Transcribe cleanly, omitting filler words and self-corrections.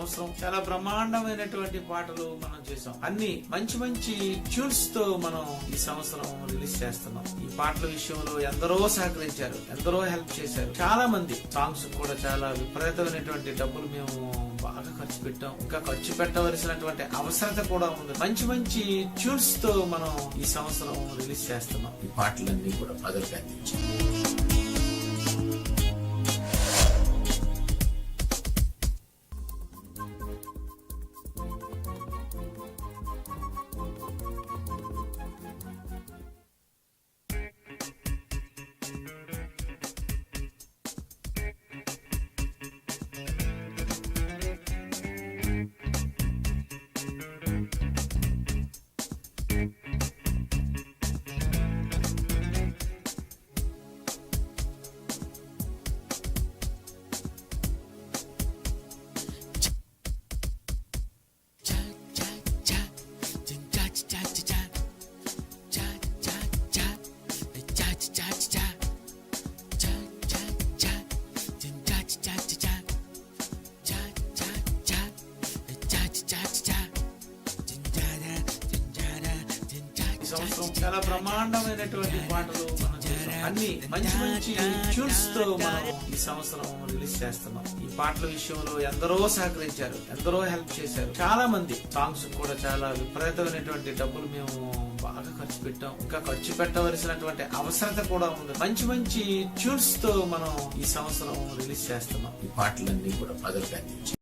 సంవత్సరం చాలా బ్రహ్మాండమైనటువంటి పాటలు మనం చేసాం. అన్ని మంచి మంచి ట్యూన్స్ తో మనం ఈ సంవత్సరం రిలీజ్ చేస్తున్నాం. ఈ పాటల విషయంలో ఎందరో సహకరించారు, ఎందరో హెల్ప్ చేశారు. చాలా మంది సాంగ్స్ కూడా చాలా విపరీతమైనటువంటి డబ్బులు మేము బాగా ఖర్చు పెట్టాం. ఇంకా ఖర్చు పెట్టవలసినటువంటి అవసరత కూడా ఉంది. మంచి మంచి ట్యూన్స్ తో మనం ఈ సంవత్సరం రిలీజ్ చేస్తున్నాం. ఈ పాటలన్నీ కూడా ప్రజలకు అందించాం. సంవత్సరం చాలా బ్రహ్మాండమైనటువంటి పాటలు మనం చేసాం. అన్ని మంచి మంచి ట్యూన్స్ తో మనం ఈ సంవత్సరం రిలీజ్ చేస్తున్నాం. ఈ పాటల విషయంలో ఎందరో సహకరించారు, ఎందరో హెల్ప్ చేశారు. చాలా మంది సాంగ్స్ కూడా చాలా విపరీతమైనటువంటి డబ్బులు మేము బాగా ఖర్చు పెట్టాం. ఇంకా ఖర్చు పెట్టవలసినటువంటి అవసరత కూడా ఉంది. మంచి మంచి ట్యూన్స్ తో మనం ఈ సంవత్సరం రిలీజ్ చేస్తున్నాం. ఈ పాటలన్నీ కూడా ప్రజలకు అందించాం.